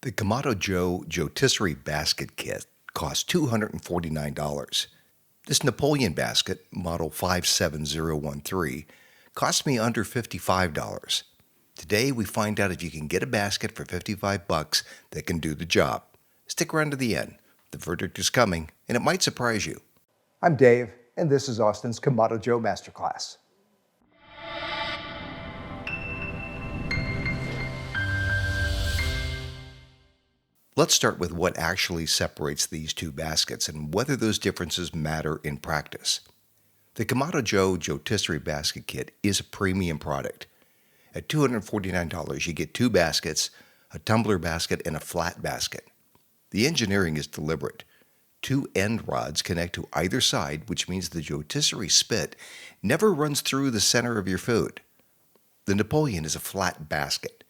The Kamado Joe Joetisserie basket kit costs $249. This Napoleon basket, model 57013, cost me under $55. Today we find out if you can get a basket for $55 that can do the job. Stick around to the end. The verdict is coming, and it might surprise you. I'm Dave, and this is Austin's Kamado Joe Masterclass. Let's start with what actually separates these two baskets and whether those differences matter in practice. The Kamado Joe Joetisserie basket kit is a premium product. At $249, you get two baskets, a tumbler basket, and a flat basket. The engineering is deliberate. Two end rods connect to either side, which means the Joetisserie spit never runs through the center of your food. The Napoleon is a flat basket.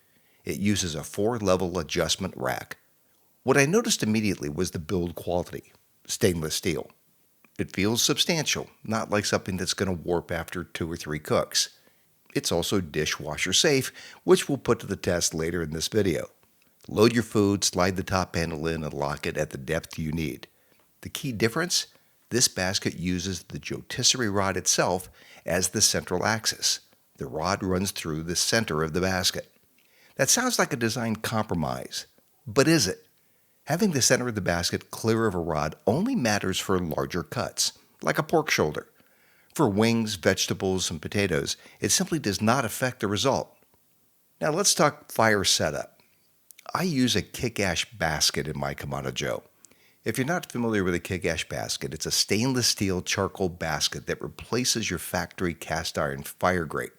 It uses a 4-level adjustment rack. What I noticed immediately was the build quality, stainless steel. It feels substantial, not like something that's going to warp after 2 or 3 cooks. It's also dishwasher safe, which we'll put to the test later in this video. Load your food, slide the top panel in, and lock it at the depth you need. The key difference? This basket uses the Joetisserie rod itself as the central axis. The rod runs through the center of the basket. That sounds like a design compromise, but is it? Having the center of the basket clear of a rod only matters for larger cuts, like a pork shoulder. For wings, vegetables, and potatoes, it simply does not affect the result. Now let's talk fire setup. I use a kick-ash basket in my Kamado Joe. If you're not familiar with a kick-ash basket, it's a stainless steel charcoal basket that replaces your factory cast iron fire grate.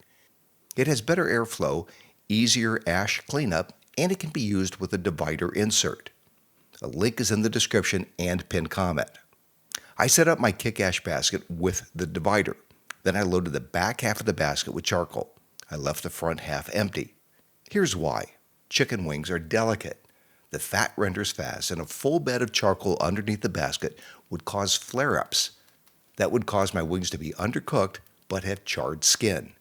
It has better airflow, easier ash cleanup, and it can be used with a divider insert. A link is in the description and pinned comment. I set up my kick-ash basket with the divider. Then I loaded the back half of the basket with charcoal. I left the front half empty. Here's why. Chicken wings are delicate. The fat renders fast, and a full bed of charcoal underneath the basket would cause flare-ups. That would cause my wings to be undercooked but have charred skin.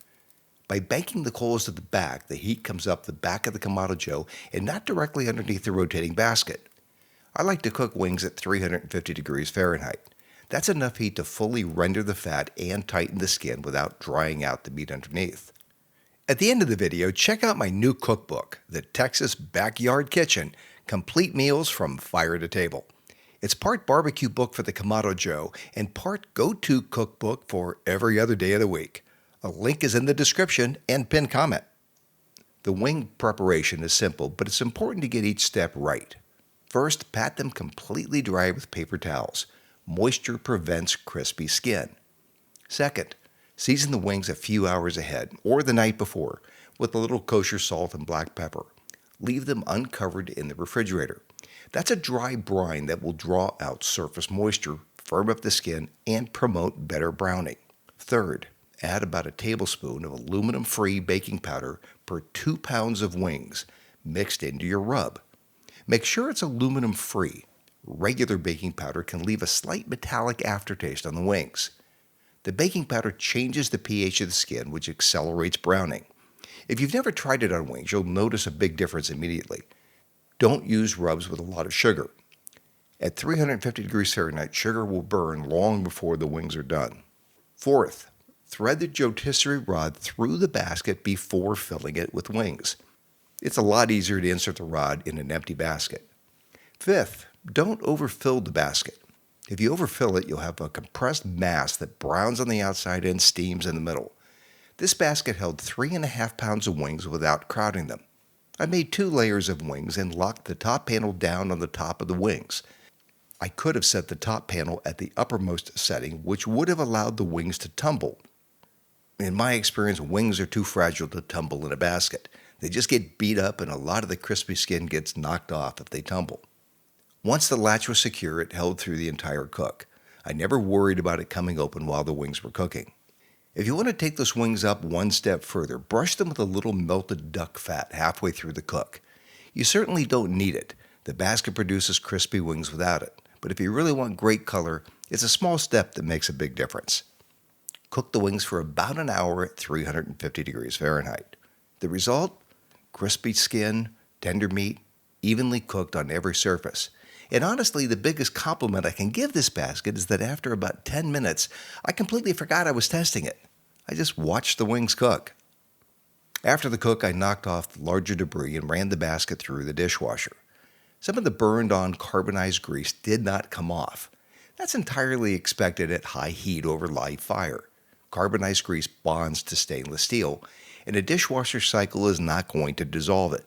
By banking the coals to the back, the heat comes up the back of the Kamado Joe and not directly underneath the rotating basket. I like to cook wings at 350 degrees Fahrenheit. That's enough heat to fully render the fat and tighten the skin without drying out the meat underneath. At the end of the video, check out my new cookbook, The Texas Backyard Kitchen, Complete Meals from Fire to Table. It's part barbecue book for the Kamado Joe and part go-to cookbook for every other day of the week. A link is in the description and pinned comment. The wing preparation is simple, but it's important to get each step right. First, pat them completely dry with paper towels. Moisture prevents crispy skin. Second, season the wings a few hours ahead or the night before with a little kosher salt and black pepper. Leave them uncovered in the refrigerator. That's a dry brine that will draw out surface moisture, firm up the skin, and promote better browning. Third, add about a tablespoon of aluminum-free baking powder per 2 pounds of wings mixed into your rub. Make sure it's aluminum-free. Regular baking powder can leave a slight metallic aftertaste on the wings. The baking powder changes the pH of the skin, which accelerates browning. If you've never tried it on wings, you'll notice a big difference immediately. Don't use rubs with a lot of sugar. At 350 degrees Fahrenheit, sugar will burn long before the wings are done. Fourth, thread the Joetisserie rod through the basket before filling it with wings. It's a lot easier to insert the rod in an empty basket. Fifth, don't overfill the basket. If you overfill it, you'll have a compressed mass that browns on the outside and steams in the middle. This basket held 3.5 pounds of wings without crowding them. I made 2 layers of wings and locked the top panel down on the top of the wings. I could have set the top panel at the uppermost setting, which would have allowed the wings to tumble. In my experience, wings are too fragile to tumble in a basket. They just get beat up and a lot of the crispy skin gets knocked off if they tumble. Once the latch was secure, it held through the entire cook. I never worried about it coming open while the wings were cooking. If you want to take those wings up one step further, brush them with a little melted duck fat halfway through the cook. You certainly don't need it. The basket produces crispy wings without it. But if you really want great color, it's a small step that makes a big difference. Cook the wings for about an hour at 350 degrees Fahrenheit. The result? Crispy skin, tender meat, evenly cooked on every surface. And honestly, the biggest compliment I can give this basket is that after about 10 minutes, I completely forgot I was testing it. I just watched the wings cook. After the cook, I knocked off the larger debris and ran the basket through the dishwasher. Some of the burned-on carbonized grease did not come off. That's entirely expected at high heat over live fire. Carbonized grease bonds to stainless steel, and a dishwasher cycle is not going to dissolve it.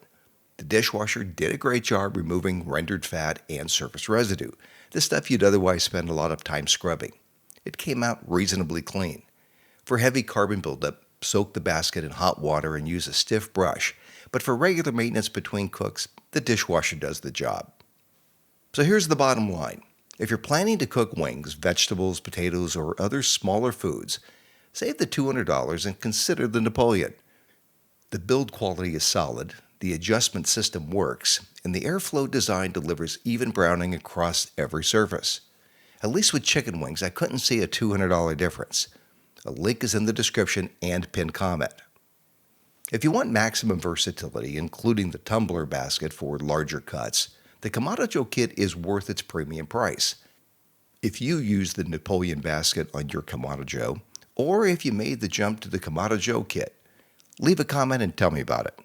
The dishwasher did a great job removing rendered fat and surface residue, the stuff you'd otherwise spend a lot of time scrubbing. It came out reasonably clean. For heavy carbon buildup, soak the basket in hot water and use a stiff brush, but for regular maintenance between cooks, the dishwasher does the job. So here's the bottom line. If you're planning to cook wings, vegetables, potatoes, or other smaller foods, save the $200 and consider the Napoleon. The build quality is solid, the adjustment system works, and the airflow design delivers even browning across every surface. At least with chicken wings, I couldn't see a $200 difference. A link is in the description and pinned comment. If you want maximum versatility, including the tumbler basket for larger cuts, the Kamado Joe kit is worth its premium price. If you use the Napoleon basket on your Kamado Joe, or if you made the jump to the Kamado Joe kit, leave a comment and tell me about it.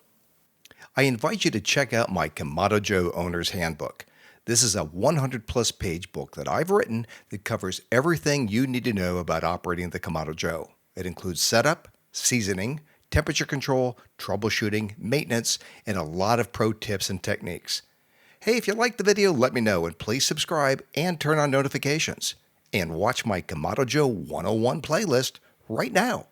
I invite you to check out my Kamado Joe Owner's Handbook. This is a 100-plus page book that I've written that covers everything you need to know about operating the Kamado Joe. It includes setup, seasoning, temperature control, troubleshooting, maintenance, and a lot of pro tips and techniques. Hey, if you liked the video, let me know, and please subscribe and turn on notifications. And watch my Kamado Joe 101 playlist right now.